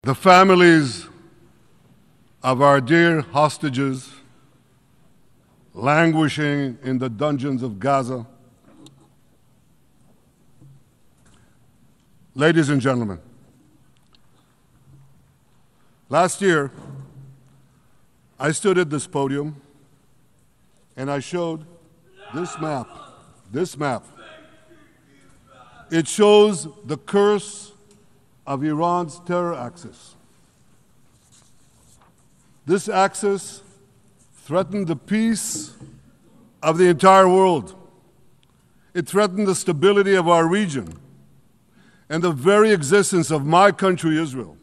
the families of our dear hostages languishing in the dungeons of Gaza. Ladies and gentlemen, last year, I stood at this podium and I showed this map. This map. It shows the curse of Iran's terror axis. This axis threatened the peace of the entire world. It threatened the stability of our region and the very existence of my country, Israel.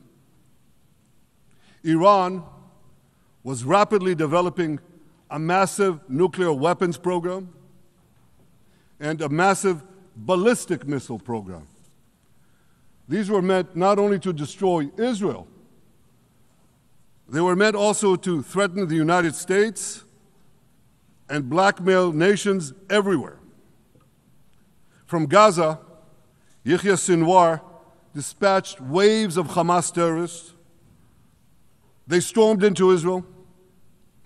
Iran was rapidly developing a massive nuclear weapons program and a massive ballistic missile program. These were meant not only to destroy Israel, they were meant also to threaten the United States and blackmail nations everywhere. From Gaza, Yahya Sinwar dispatched waves of Hamas terrorists. They stormed into Israel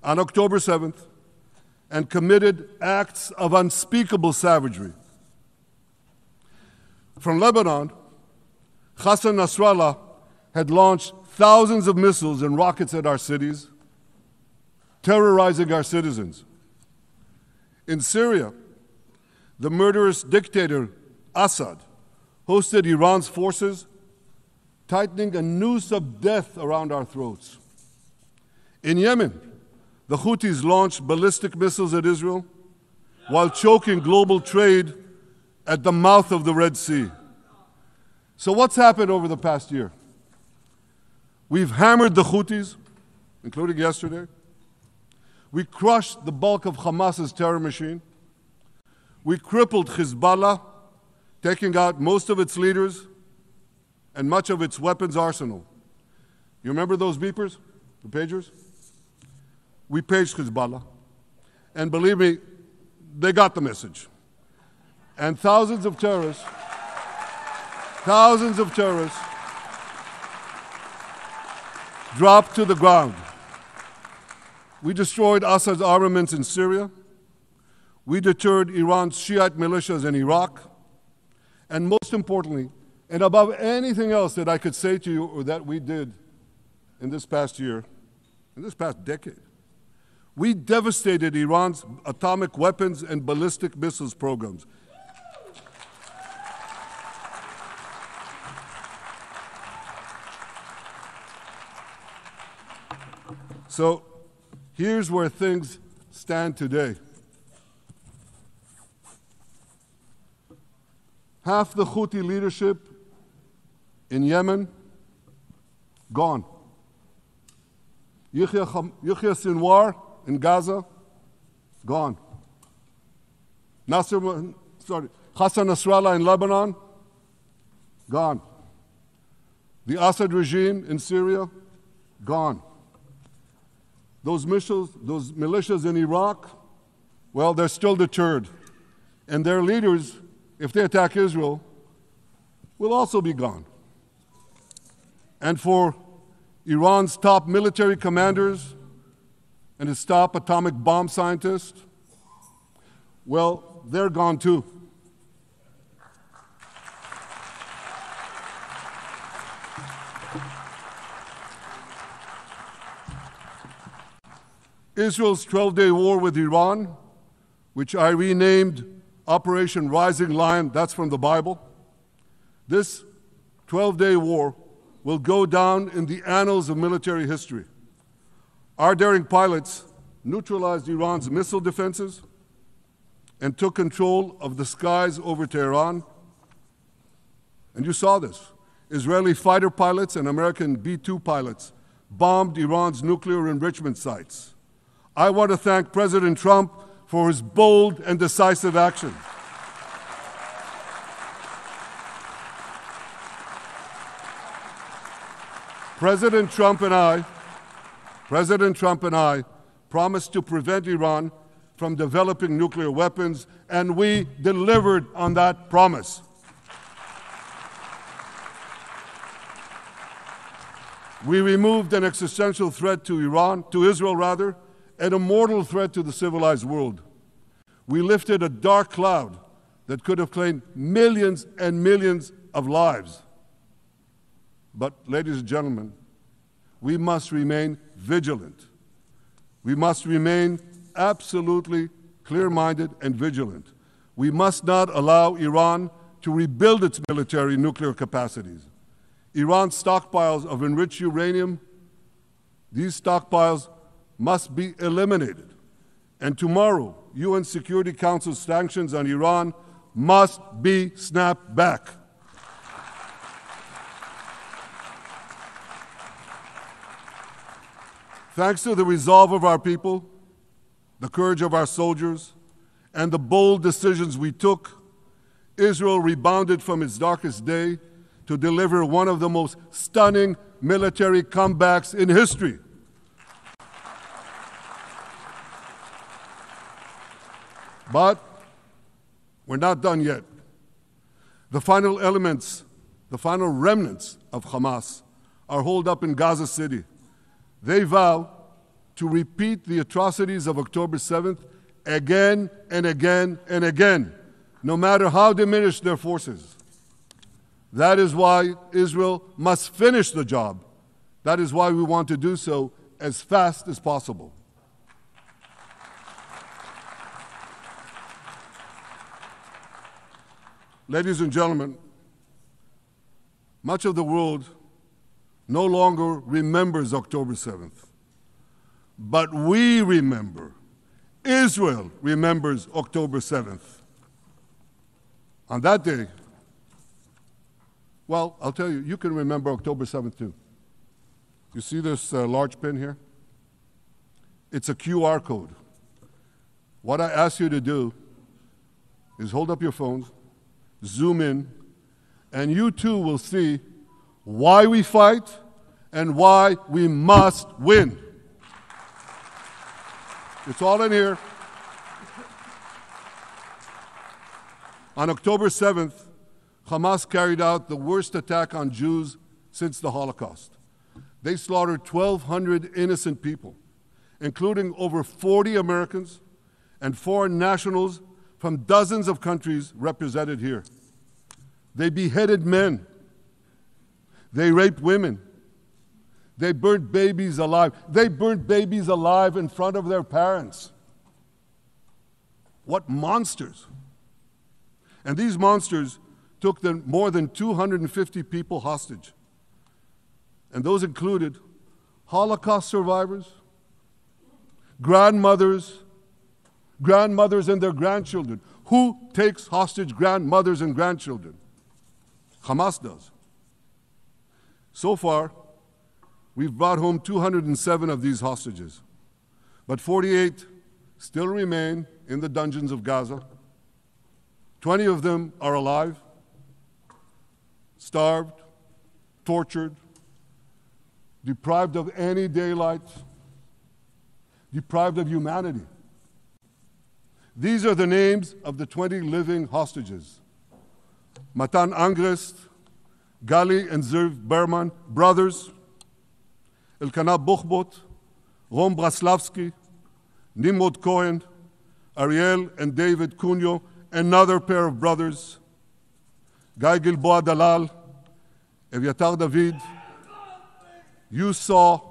on October 7th and committed acts of unspeakable savagery. From Lebanon, Hassan Nasrallah had launched thousands of missiles and rockets at our cities, terrorizing our citizens. In Syria, the murderous dictator Assad hosted Iran's forces, tightening a noose of death around our throats. In Yemen, the Houthis launched ballistic missiles at Israel while choking global trade at the mouth of the Red Sea. So what's happened over the past year? We've hammered the Houthis, including yesterday. We crushed the bulk of Hamas's terror machine. We crippled Hezbollah, taking out most of its leaders and much of its weapons arsenal. You remember those beepers, the pagers? We paged Hezbollah. And believe me, they got the message. And thousands of terrorists dropped to the ground. We destroyed Assad's armaments in Syria. We deterred Iran's Shiite militias in Iraq. And most importantly, and above anything else that I could say to you or that we did in this past year, in this past decade, we devastated Iran's atomic weapons and ballistic missiles programs. So here's where things stand today. Half the Houthi leadership in Yemen, gone. Yahya Sinwar in Gaza, gone. Hassan Nasrallah in Lebanon, gone. The Assad regime in Syria, gone. Those militias in Iraq, well, they're still deterred. And their leaders, if they attack Israel, will also be gone. And for Iran's top military commanders and its top atomic bomb scientists, well, they're gone too. Israel's 12-day war with Iran, which I renamed Operation Rising Lion, that's from the Bible. This 12-day war will go down in the annals of military history. Our daring pilots neutralized Iran's missile defenses and took control of the skies over Tehran. And you saw this. Israeli fighter pilots and American B-2 pilots bombed Iran's nuclear enrichment sites. I want to thank President Trump for his bold and decisive action. President Trump and I promised to prevent Iran from developing nuclear weapons, and we delivered on that promise. We removed an existential threat to Israel rather, and a mortal threat to the civilized world. We lifted a dark cloud that could have claimed millions and millions of lives. But, ladies and gentlemen, we must remain vigilant. We must remain absolutely clear-minded and vigilant. We must not allow Iran to rebuild its military nuclear capacities. Iran's stockpiles of enriched uranium, these stockpiles must be eliminated. And tomorrow, UN Security Council sanctions on Iran must be snapped back. Thanks to the resolve of our people, the courage of our soldiers, and the bold decisions we took, Israel rebounded from its darkest day to deliver one of the most stunning military comebacks in history. But we're not done yet. The final remnants of Hamas are holed up in Gaza City. They vow to repeat the atrocities of October 7th again and again and again, no matter how diminished their forces. That is why Israel must finish the job. That is why we want to do so as fast as possible. Ladies and gentlemen, much of the world no longer remembers October 7th. But we remember. Israel remembers October 7th. On that day, well, I'll tell you, you can remember October 7th too. You see this large pin here? It's a QR code. What I ask you to do is hold up your phones, zoom in, and you too will see why we fight and why we must win. It's all in here. On October 7th, Hamas carried out the worst attack on Jews since the Holocaust. They slaughtered 1,200 innocent people, including over 40 Americans and foreign nationals from dozens of countries represented here. They beheaded men. They raped women. They burnt babies alive. They burnt babies alive in front of their parents. What monsters. And these monsters took more than 250 people hostage. And those included Holocaust survivors, grandmothers and their grandchildren. Who takes hostage grandmothers and grandchildren? Hamas does. So far, we've brought home 207 of these hostages, but 48 still remain in the dungeons of Gaza. 20 of them are alive, starved, tortured, deprived of any daylight, deprived of humanity. These are the names of the 20 living hostages. Matan Angrest, Gali and Zerv Berman, brothers, Elkanah Buchbot, Rom Braslavsky, Nimrod Cohen, Ariel and David Cunyo, another pair of brothers, Guy Gilboa Dalal, Eviatar David. You saw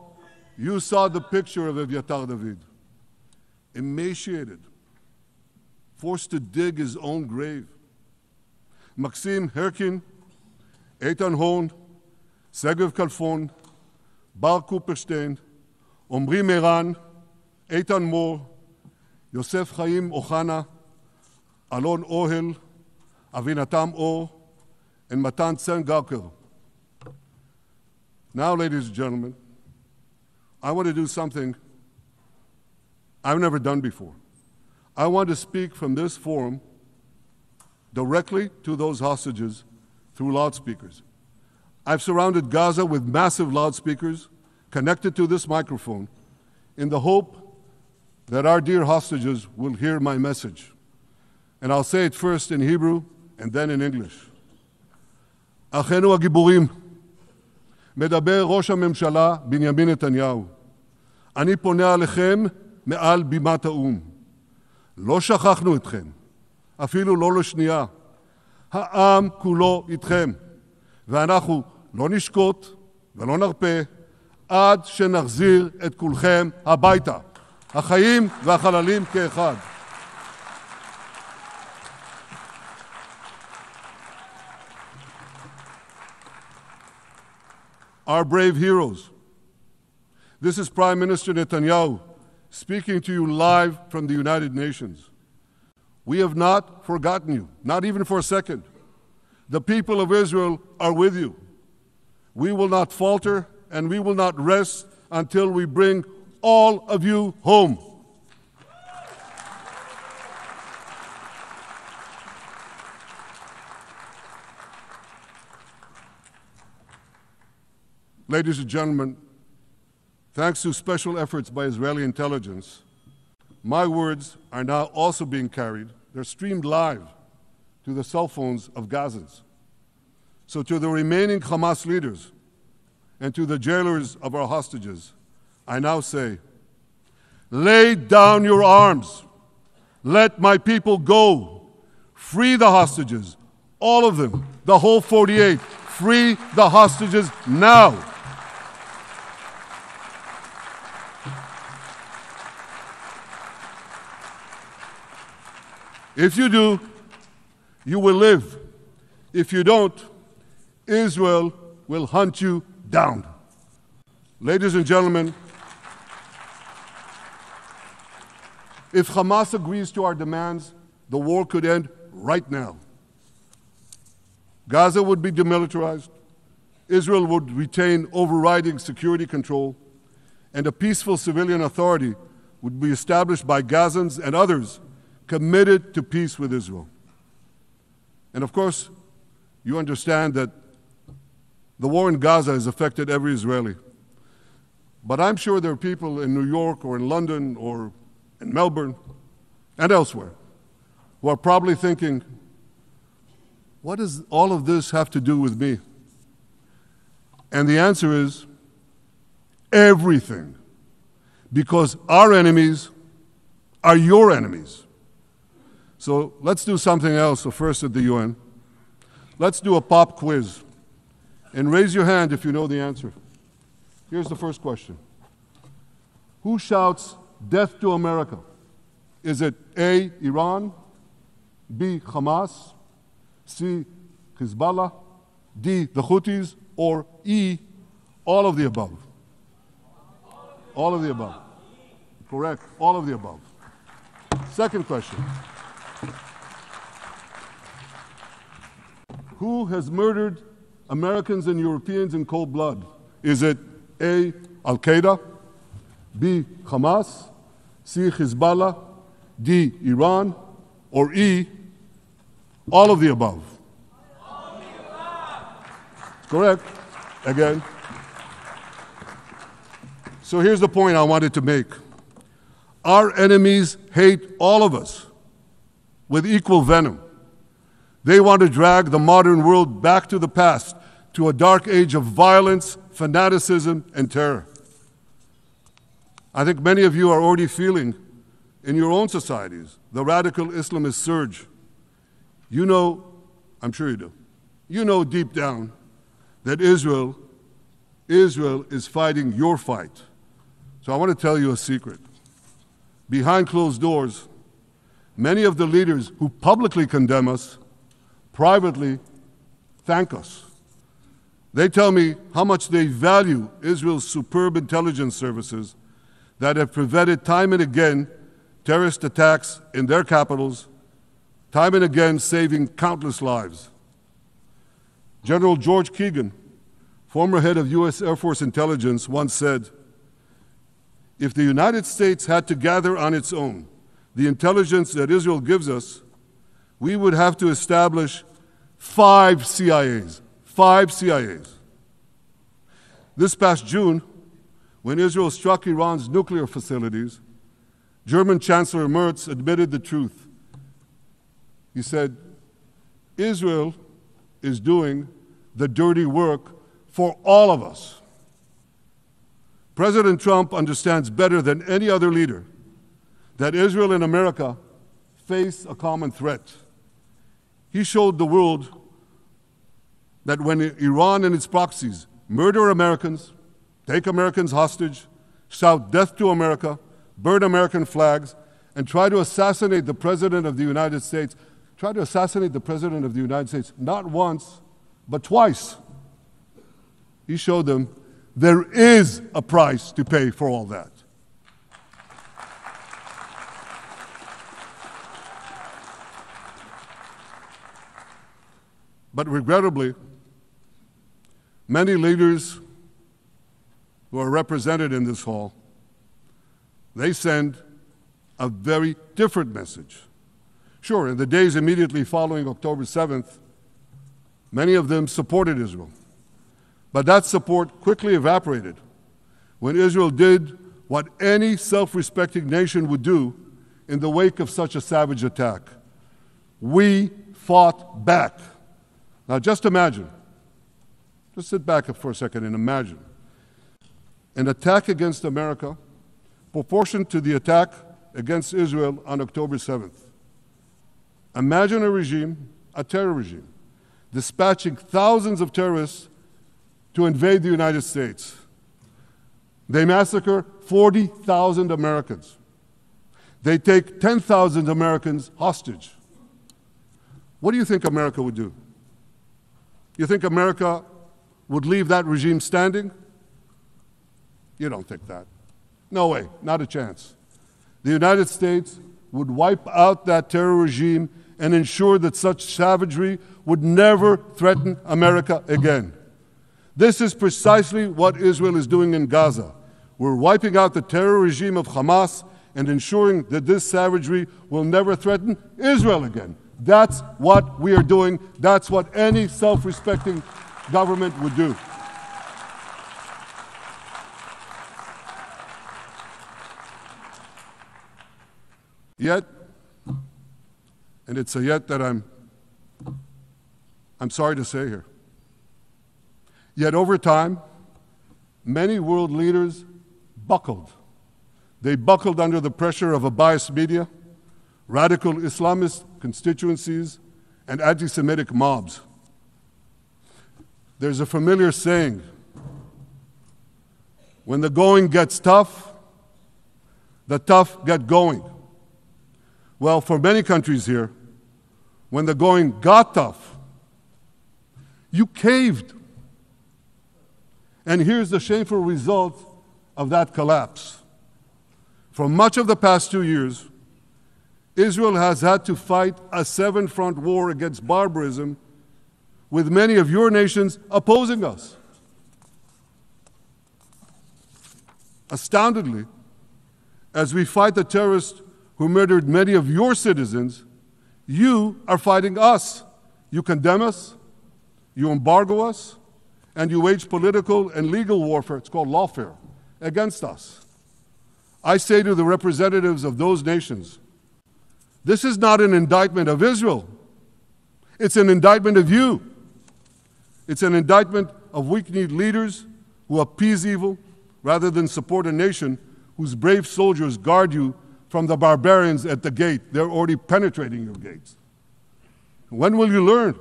the picture of Eviatar David, emaciated, forced to dig his own grave. Maxim Herkin, Eitan Horn, Segev Kalfon, Bar Kupperstein, Omri Meran, Eitan Moore, Yosef Chaim Ochana, Alon Ohel, Avinatam Or, and Matan Tsengarker. Now, ladies and gentlemen, I want to do something I've never done before. I want to speak from this forum directly to those hostages through loudspeakers. I've surrounded Gaza with massive loudspeakers connected to this microphone in the hope that our dear hostages will hear my message. And I'll say it first in Hebrew and then in English. Achenu hagiburim, מדבר ראש הממשלה בנימין נתניהו. אני פונה עליכם מעל בימת האו"ם. לא שכחנו אתכם, אפילו לא לשנייה. העם כולו איתכם, ואנחנו לא נשקוט ולא נרפה עד שנחזיר את כולכם הביתה, החיים והחללים כאחד. Our brave heroes. This is Prime Minister Netanyahu speaking to you live from the United Nations. We have not forgotten you, not even for a second. The people of Israel are with you. We will not falter and we will not rest until we bring all of you home. Ladies and gentlemen, thanks to special efforts by Israeli intelligence, my words are now also being carried. They're streamed live to the cell phones of Gazans. So to the remaining Hamas leaders and to the jailers of our hostages, I now say, lay down your arms. Let my people go. Free the hostages, all of them, the whole 48. Free the hostages now. If you do, you will live. If you don't, Israel will hunt you down. Ladies and gentlemen, if Hamas agrees to our demands, the war could end right now. Gaza would be demilitarized, Israel would retain overriding security control, and a peaceful civilian authority would be established by Gazans and others committed to peace with Israel. And of course, you understand that the war in Gaza has affected every Israeli. But I'm sure there are people in New York or in London or in Melbourne and elsewhere who are probably thinking, what does all of this have to do with me? And the answer is everything. Because our enemies are your enemies. So let's do something else. So first at the UN, let's do a pop quiz. And raise your hand if you know the answer. Here's the first question. Who shouts death to America? Is it A, Iran, B, Hamas, C, Hezbollah, D, the Houthis, or E, all of the above? All of the above. Correct, all of the above. Second question. Who has murdered Americans and Europeans in cold blood? Is it A, Al-Qaeda, B, Hamas, C, Hezbollah, D, Iran, or E, all of the above? All of the above. Correct. Again. So here's the point I wanted to make. Our enemies hate all of us with equal venom. They want to drag the modern world back to the past, to a dark age of violence, fanaticism, and terror. I think many of you are already feeling in your own societies the radical Islamist surge. You know, I'm sure you do, you know deep down that Israel is fighting your fight. So I want to tell you a secret. Behind closed doors, many of the leaders who publicly condemn us privately thank us. They tell me how much they value Israel's superb intelligence services that have prevented time and again terrorist attacks in their capitals, time and again saving countless lives. General George Keegan, former head of U.S. Air Force intelligence, once said, if the United States had to gather on its own the intelligence that Israel gives us, we would have to establish 5 CIAs. 5 CIAs. This past June, when Israel struck Iran's nuclear facilities, German Chancellor Merz admitted the truth. He said, Israel is doing the dirty work for all of us. President Trump understands better than any other leader that Israel and America face a common threat. He showed the world that when Iran and its proxies murder Americans, take Americans hostage, shout death to America, burn American flags, and try to assassinate the President of the United States, not once, but twice. He showed them there is a price to pay for all that. But regrettably, many leaders who are represented in this hall, they send a very different message. Sure, in the days immediately following October 7th, many of them supported Israel. But that support quickly evaporated when Israel did what any self-respecting nation would do in the wake of such a savage attack. We fought back. Now just imagine, just sit back for a second and imagine an attack against America proportioned to the attack against Israel on October 7th. Imagine a regime, a terror regime, dispatching thousands of terrorists to invade the United States. They massacre 40,000 Americans. They take 10,000 Americans hostage. What do you think America would do? You think America would leave that regime standing? You don't think that. No way, not a chance. The United States would wipe out that terror regime and ensure that such savagery would never threaten America again. This is precisely what Israel is doing in Gaza. We're wiping out the terror regime of Hamas and ensuring that this savagery will never threaten Israel again. That's what we are doing. That's what any self-respecting government would do. Yet, and it's a yet that I'm sorry to say here, yet over time, many world leaders buckled. They buckled under the pressure of a biased media, radical Islamist constituencies, and anti-Semitic mobs. There's a familiar saying, when the going gets tough, the tough get going. Well, for many countries here, when the going got tough, you caved. And here's the shameful result of that collapse. For much of the past 2 years, Israel has had to fight a seven-front war against barbarism with many of your nations opposing us. Astoundingly, as we fight the terrorists who murdered many of your citizens, you are fighting us. You condemn us, you embargo us, and you wage political and legal warfare, it's called lawfare, against us. I say to the representatives of those nations, this is not an indictment of Israel. It's an indictment of you. It's an indictment of weak-kneed leaders who appease evil rather than support a nation whose brave soldiers guard you from the barbarians at the gate. They're already penetrating your gates. When will you learn?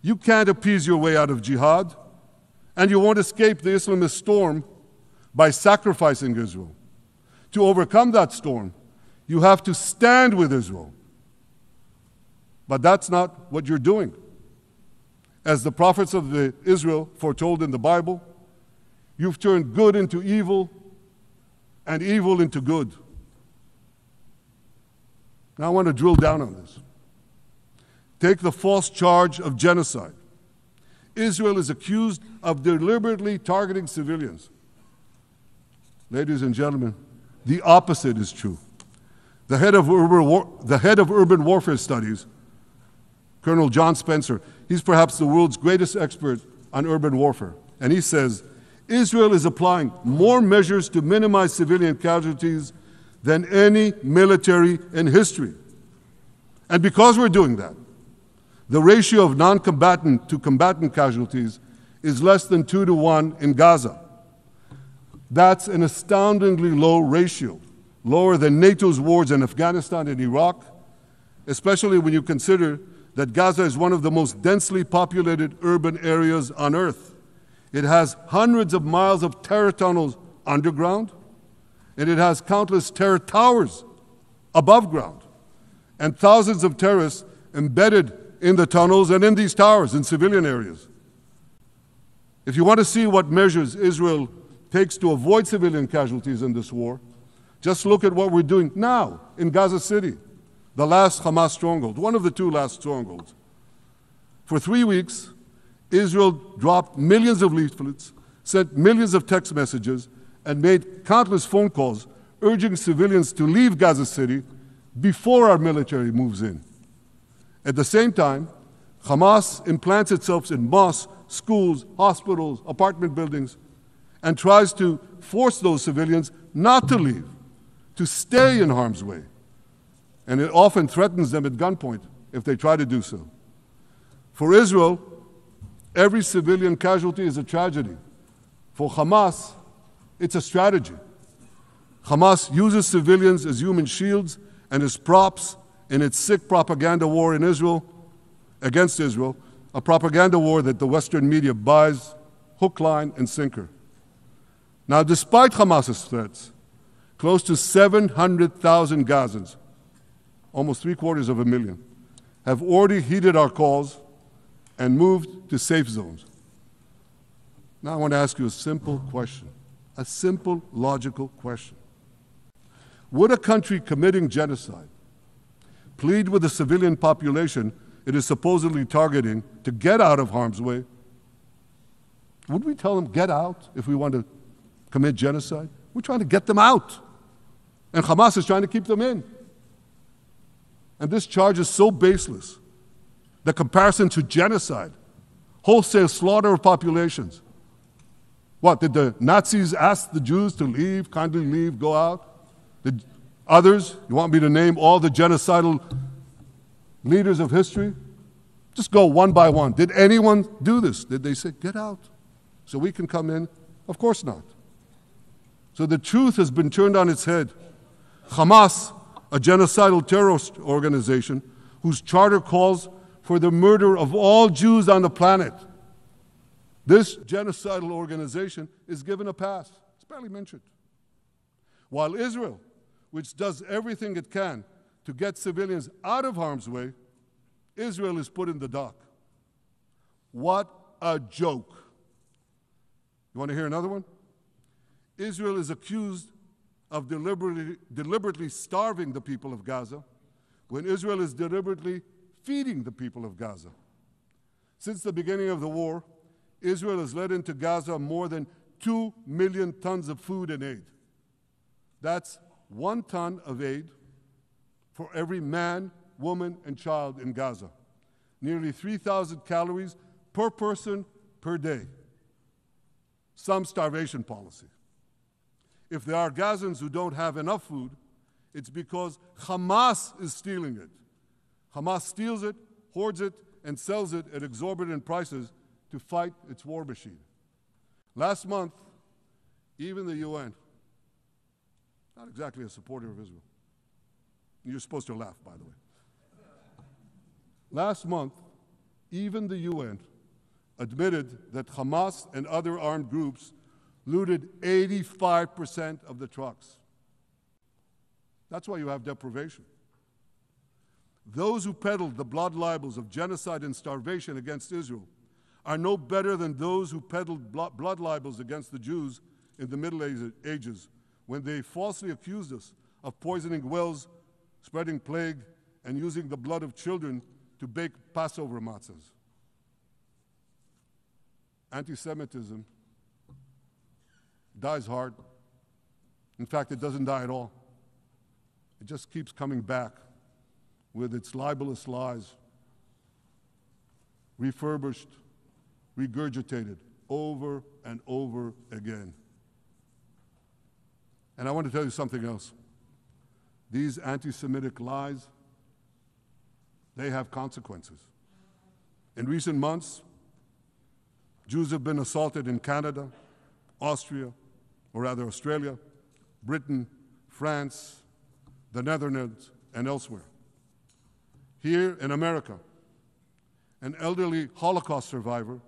You can't appease your way out of jihad, and you won't escape the Islamist storm by sacrificing Israel. To overcome that storm, you have to stand with Israel. But that's not what you're doing. As the prophets of Israel foretold in the Bible, you've turned good into evil and evil into good. Now I want to drill down on this. Take the false charge of genocide. Israel is accused of deliberately targeting civilians. Ladies and gentlemen, the opposite is true. The head of urban warfare studies, Colonel John Spencer, he's perhaps the world's greatest expert on urban warfare. And he says, Israel is applying more measures to minimize civilian casualties than any military in history. And because we're doing that, the ratio of non-combatant to combatant casualties is less than 2 to 1 in Gaza. That's an astoundingly low ratio, lower than NATO's wars in Afghanistan and Iraq, especially when you consider that Gaza is one of the most densely populated urban areas on Earth. It has hundreds of miles of terror tunnels underground, and it has countless terror towers above ground, and thousands of terrorists embedded in the tunnels and in these towers in civilian areas. If you want to see what measures Israel takes to avoid civilian casualties in this war, just look at what we're doing now in Gaza City, the last Hamas stronghold, one of the 2 last strongholds. For 3 weeks, Israel dropped millions of leaflets, sent millions of text messages, and made countless phone calls urging civilians to leave Gaza City before our military moves in. At the same time, Hamas implants itself in mosques, schools, hospitals, apartment buildings, and tries to force those civilians not to leave, to stay in harm's way. And it often threatens them at gunpoint if they try to do so. For Israel, every civilian casualty is a tragedy. For Hamas, it's a strategy. Hamas uses civilians as human shields and as props in its sick propaganda war in Israel, against Israel, a propaganda war that the Western media buys hook, line, and sinker. Now, despite Hamas's threats, close to 700,000 Gazans, almost 750,000, have already heeded our calls and moved to safe zones. Now I want to ask you a simple question, a simple, logical question. Would a country committing genocide plead with the civilian population it is supposedly targeting to get out of harm's way? Would we tell them, get out, if we want to commit genocide? We're trying to get them out. And Hamas is trying to keep them in. And this charge is so baseless. The comparison to genocide, wholesale slaughter of populations. What, did the Nazis ask the Jews to leave, kindly leave, go out? Did others, you want me to name all the genocidal leaders of history? Just go one by one. Did anyone do this? Did they say, get out so we can come in? Of course not. So the truth has been turned on its head. Hamas, a genocidal terrorist organization whose charter calls for the murder of all Jews on the planet. This genocidal organization is given a pass. It's barely mentioned. While Israel, which does everything it can to get civilians out of harm's way, Israel is put in the dock. What a joke. You want to hear another one? Israel is accused of deliberately starving the people of Gaza when Israel is deliberately feeding the people of Gaza. Since the beginning of the war, Israel has let into Gaza more than 2 million tons of food and aid. That's 1 ton of aid for every man, woman, and child in Gaza. Nearly 3,000 calories per person per day. Some starvation policy. If there are Gazans who don't have enough food, it's because Hamas is stealing it. Hamas steals it, hoards it, and sells it at exorbitant prices to fight its war machine. Last month, even the UN, not exactly a supporter of Israel. You're supposed to laugh, by the way. Last month, even the UN admitted that Hamas and other armed groups looted 85% of the trucks. That's why you have deprivation. Those who peddled the blood libels of genocide and starvation against Israel are no better than those who peddled blood libels against the Jews in the Middle Ages when they falsely accused us of poisoning wells, spreading plague, and using the blood of children to bake Passover matzahs. Anti-Semitism dies hard. In fact, it doesn't die at all. It just keeps coming back with its libelous lies, refurbished, regurgitated over and over again. And I want to tell you something else. These anti-Semitic lies, they have consequences. In recent months, Jews have been assaulted in Canada, Australia, Britain, France, the Netherlands, and elsewhere. Here in America, an elderly Holocaust survivor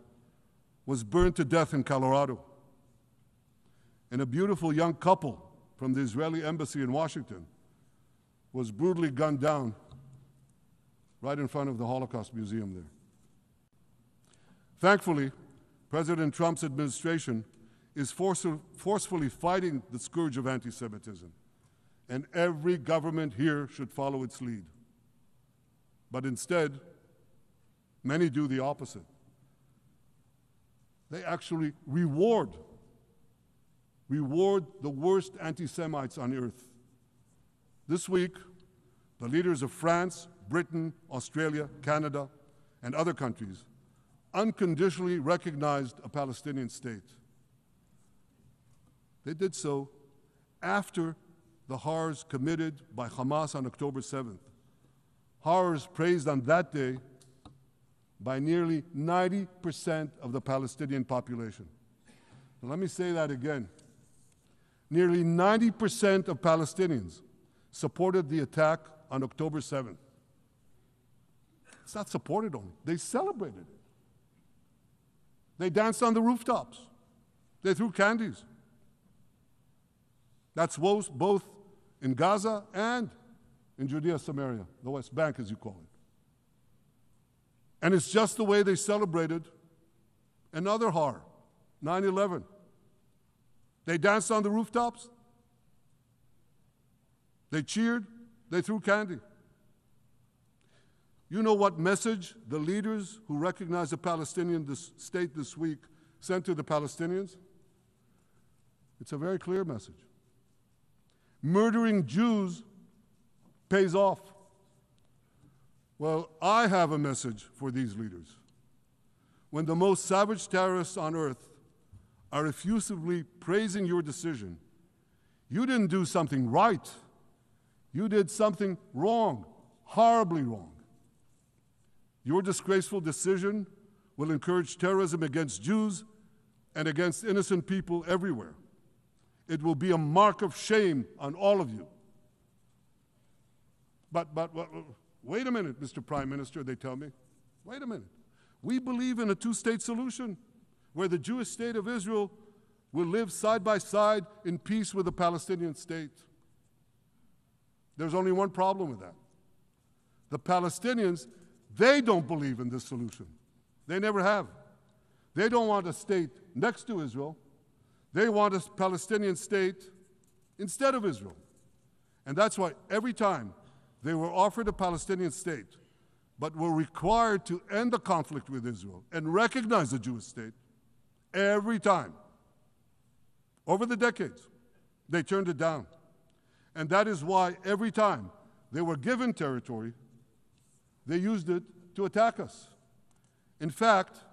was burned to death in Colorado. And a beautiful young couple from the Israeli embassy in Washington was brutally gunned down right in front of the Holocaust Museum there. Thankfully, President Trump's administration is forcefully fighting the scourge of anti-Semitism, and every government here should follow its lead. But instead, many do the opposite. They actually reward the worst anti-Semites on earth. This week, the leaders of France, Britain, Australia, Canada, and other countries unconditionally recognized a Palestinian state. They did so after the horrors committed by Hamas on October 7th. Horrors praised on that day by nearly 90% of the Palestinian population. Now, let me say that again. Nearly 90% of Palestinians supported the attack on October 7th. It's not supported only, they celebrated it. They danced on the rooftops. They threw candies. That's both in Gaza and in Judea, Samaria, the West Bank, as you call it. And it's just the way they celebrated another horror, 9/11. They danced on the rooftops. They cheered. They threw candy. You know what message the leaders who recognize the Palestinian state this week sent to the Palestinians? It's a very clear message. Murdering Jews pays off. Well, I have a message for these leaders. When the most savage terrorists on earth are effusively praising your decision, you didn't do something right. You did something wrong, horribly wrong. Your disgraceful decision will encourage terrorism against Jews and against innocent people everywhere. It will be a mark of shame on all of you. But wait a minute, Mr. Prime Minister, they tell me. Wait a minute. We believe in a two-state solution where the Jewish state of Israel will live side by side in peace with the Palestinian state. There's only one problem with that. The Palestinians, they don't believe in this solution. They never have. They don't want a state next to Israel. They want a Palestinian state instead of Israel. And that's why every time they were offered a Palestinian state, but were required to end the conflict with Israel and recognize the Jewish state, every time, over the decades, they turned it down. And that is why every time they were given territory, they used it to attack us. In fact,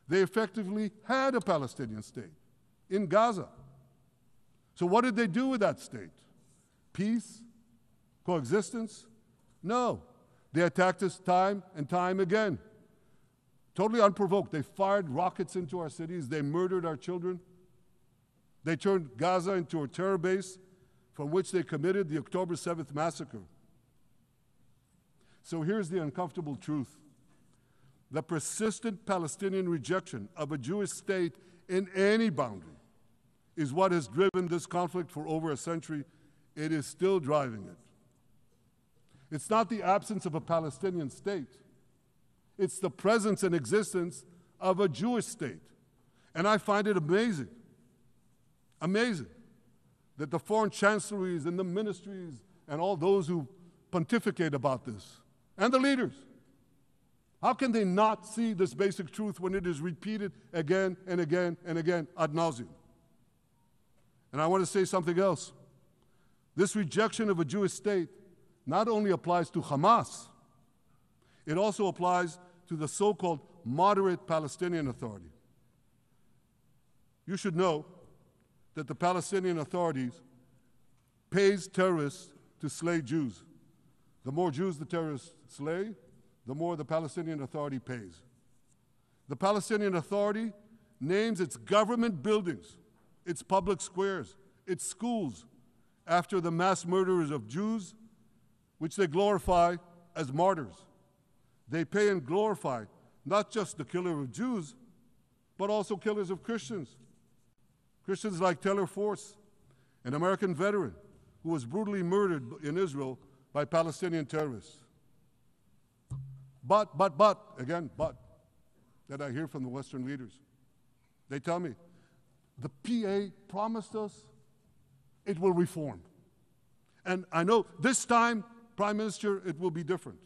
they effectively had a Palestinian state in Gaza. So what did they do with that state? Peace? Coexistence? No. They attacked us time and time again. Totally unprovoked. They fired rockets into our cities. They murdered our children. They turned Gaza into a terror base from which they committed the October 7th massacre. So here's the uncomfortable truth. The persistent Palestinian rejection of a Jewish state in any boundary is what has driven this conflict for over a century. It is still driving it. It's not the absence of a Palestinian state. It's the presence and existence of a Jewish state. And I find it amazing that the foreign chancelleries and the ministries and all those who pontificate about this, and the leaders, how can they not see this basic truth when it is repeated again and again and again ad nauseum? And I want to say something else. This rejection of a Jewish state not only applies to Hamas, it also applies to the so-called moderate Palestinian Authority. You should know that the Palestinian authorities pays terrorists to slay Jews. The more Jews the terrorists slay, the more the Palestinian Authority pays. The Palestinian Authority names its government buildings, its public squares, its schools, after the mass murderers of Jews, which they glorify as martyrs. They pay and glorify not just the killer of Jews, but also killers of Christians. Christians like Taylor Force, an American veteran who was brutally murdered in Israel by Palestinian terrorists. But, that I hear from the Western leaders. They tell me, the PA promised us it will reform. And I know this time, Prime Minister, it will be different.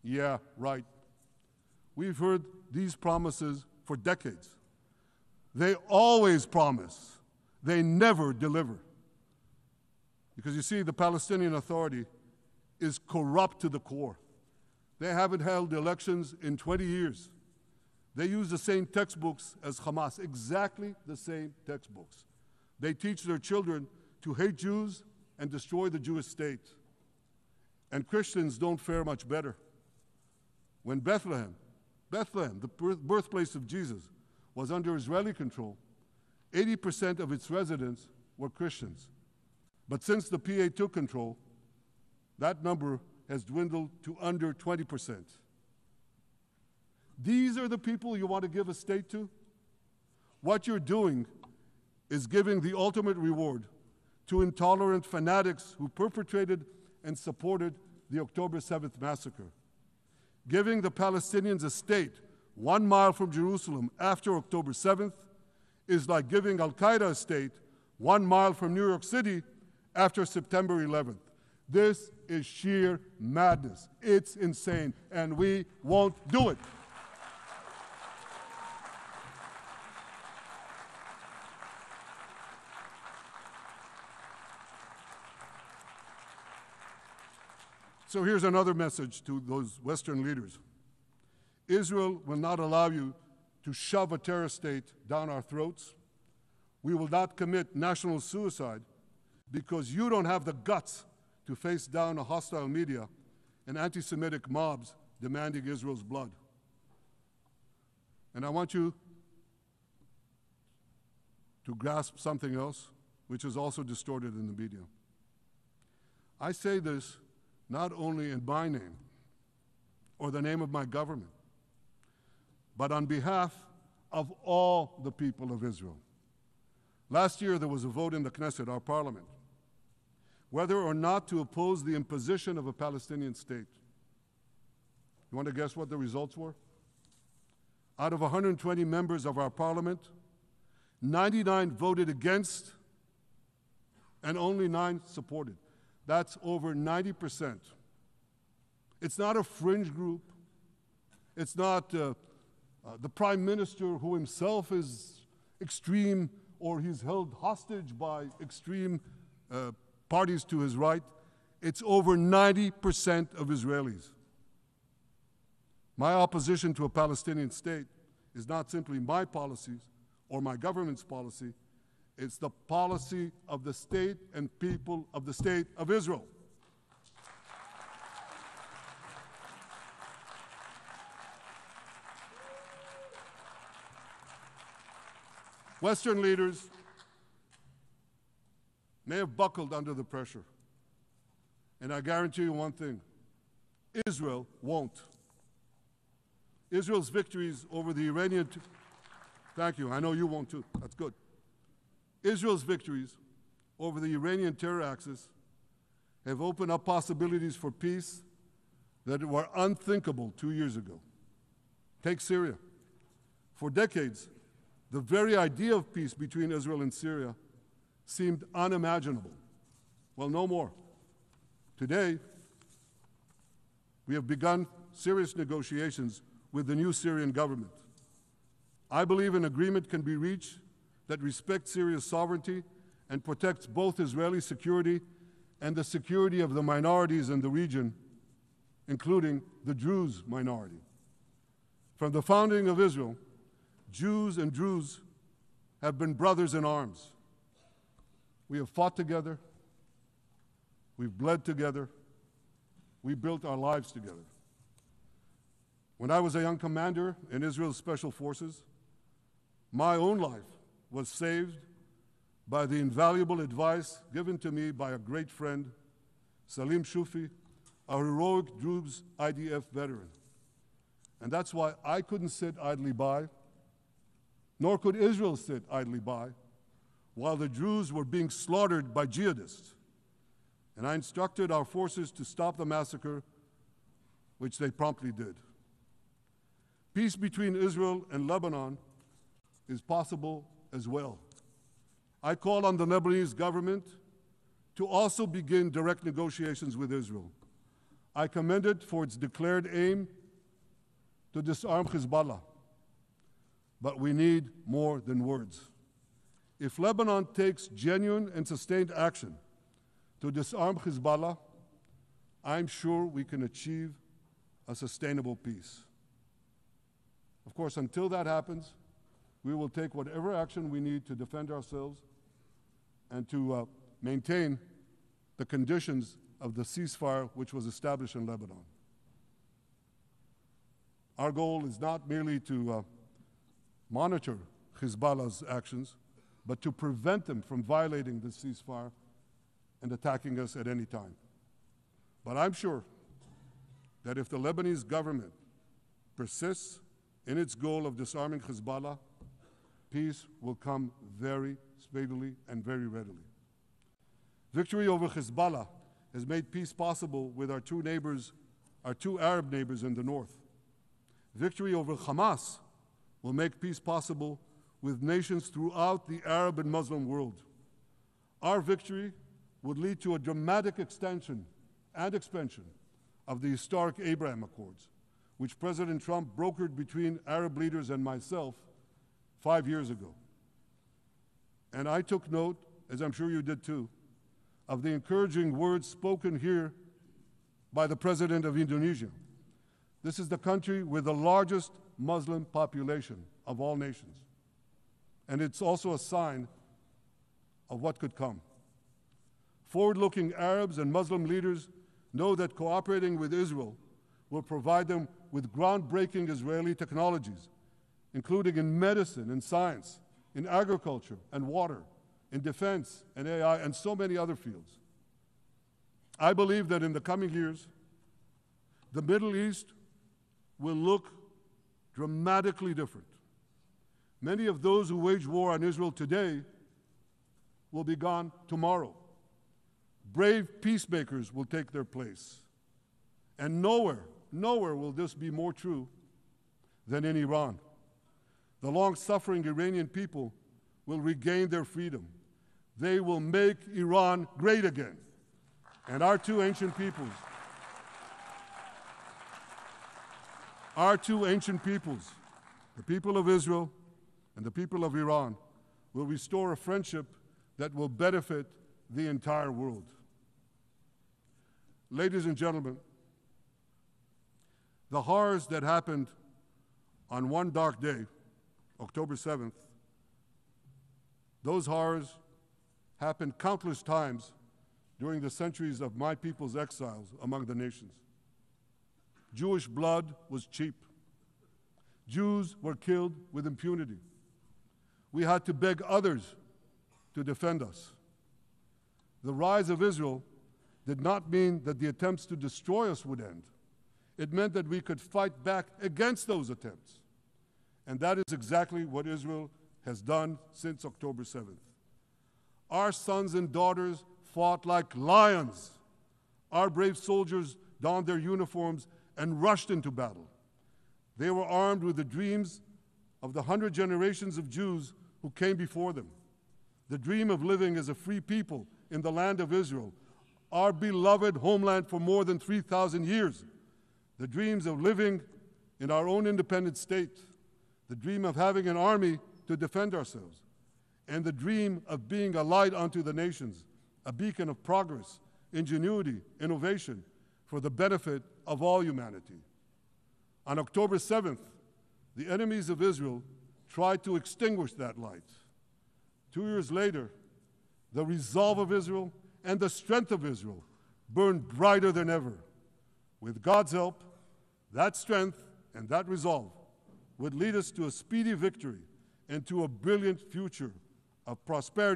Yeah, right. We've heard these promises for decades. They always promise. They never deliver. Because you see, the Palestinian Authority is corrupt to the core. They haven't held elections in 20 years. They use the same textbooks as Hamas, exactly the same textbooks. They teach their children to hate Jews and destroy the Jewish state. And Christians don't fare much better. When Bethlehem, the birthplace of Jesus, was under Israeli control, 80% of its residents were Christians. But since the PA took control, that number has dwindled to under 20%. These are the people you want to give a state to? What you're doing is giving the ultimate reward to intolerant fanatics who perpetrated and supported the October 7th massacre. Giving the Palestinians a state 1 mile from Jerusalem after October 7th is like giving Al-Qaeda a state 1 mile from New York City after September 11th. This is sheer madness. It's insane, and we won't do it. So here's another message to those Western leaders. Israel will not allow you to shove a terror state down our throats. We will not commit national suicide because you don't have the guts to face down a hostile media and anti-Semitic mobs demanding Israel's blood. And I want you to grasp something else, which is also distorted in the media. I say this not only in my name or the name of my government, but on behalf of all the people of Israel. Last year, there was a vote in the Knesset, our parliament, whether or not to oppose the imposition of a Palestinian state. You want to guess what the results were? Out of 120 members of our parliament, 99 voted against and only 9 supported. That's over 90%. It's not a fringe group. It's not the prime minister who himself is extreme or he's held hostage by extreme parties to his right. It's over 90% of Israelis. My opposition to a Palestinian state is not simply my policies or my government's policy. It's the policy of the state and people of the state of Israel. Western leaders may have buckled under the pressure. And I guarantee you one thing, Israel won't. Israel's victories over the Iranian... Thank you, I know you won't too, that's good. Israel's victories over the Iranian terror axis have opened up possibilities for peace that were unthinkable 2 years ago. Take Syria. For decades, the very idea of peace between Israel and Syria seemed unimaginable. Well, no more. Today, we have begun serious negotiations with the new Syrian government. I believe an agreement can be reached that respects Syria's sovereignty and protects both Israeli security and the security of the minorities in the region, including the Druze minority. From the founding of Israel, Jews and Druze have been brothers in arms. We have fought together, we've bled together, we built our lives together. When I was a young commander in Israel's Special Forces, My own life was saved by the invaluable advice given to me by a great friend, Salim Shufi, a heroic Druze IDF veteran. And that's why I couldn't sit idly by, nor could Israel sit idly by, while the Druze were being slaughtered by jihadists. And I instructed our forces to stop the massacre, which they promptly did. Peace between Israel and Lebanon is possible as well. I call on the Lebanese government to also begin direct negotiations with Israel. I commend it for its declared aim to disarm Hezbollah. But we need more than words. If Lebanon takes genuine and sustained action to disarm Hezbollah, I'm sure we can achieve a sustainable peace. Of course, until that happens, we will take whatever action we need to defend ourselves and to maintain the conditions of the ceasefire which was established in Lebanon. Our goal is not merely to monitor Hezbollah's actions, but to prevent them from violating the ceasefire and attacking us at any time. But I'm sure that if the Lebanese government persists in its goal of disarming Hezbollah, peace will come very speedily and very readily. Victory over Hezbollah has made peace possible with our two Arab neighbors in the north. Victory over Hamas will make peace possible with nations throughout the Arab and Muslim world. Our victory would lead to a dramatic extension and expansion of the historic Abraham Accords, which President Trump brokered between Arab leaders and myself 5 years ago. And I took note, as I'm sure you did too, of the encouraging words spoken here by the President of Indonesia. This is the country with the largest Muslim population of all nations. And it's also a sign of what could come. Forward-looking Arabs and Muslim leaders know that cooperating with Israel will provide them with groundbreaking Israeli technologies, including in medicine and science, in agriculture and water, in defense and AI, and so many other fields. I believe that in the coming years, the Middle East will look dramatically different. Many of those who wage war on Israel today will be gone tomorrow. Brave peacemakers will take their place. And nowhere will this be more true than in Iran. The long-suffering Iranian people will regain their freedom. They will make Iran great again. And our two ancient peoples, the people of Israel and the people of Iran, will restore a friendship that will benefit the entire world. Ladies and gentlemen, the horrors that happened on one dark day, October 7th, those horrors happened countless times during the centuries of my people's exiles among the nations. Jewish blood was cheap. Jews were killed with impunity. We had to beg others to defend us. The rise of Israel did not mean that the attempts to destroy us would end. It meant that we could fight back against those attempts. And that is exactly what Israel has done since October 7th. Our sons and daughters fought like lions. Our brave soldiers donned their uniforms and rushed into battle. They were armed with the dreams of the 100 generations of Jews who came before them. The dream of living as a free people in the land of Israel, our beloved homeland for more than 3,000 years. The dreams of living in our own independent state. The dream of having an army to defend ourselves. And the dream of being a light unto the nations, a beacon of progress, ingenuity, innovation, for the benefit of all humanity. On October 7th, the enemies of Israel tried to extinguish that light. 2 years later, the resolve of Israel and the strength of Israel burned brighter than ever. With God's help, that strength and that resolve would lead us to a speedy victory and to a brilliant future of prosperity.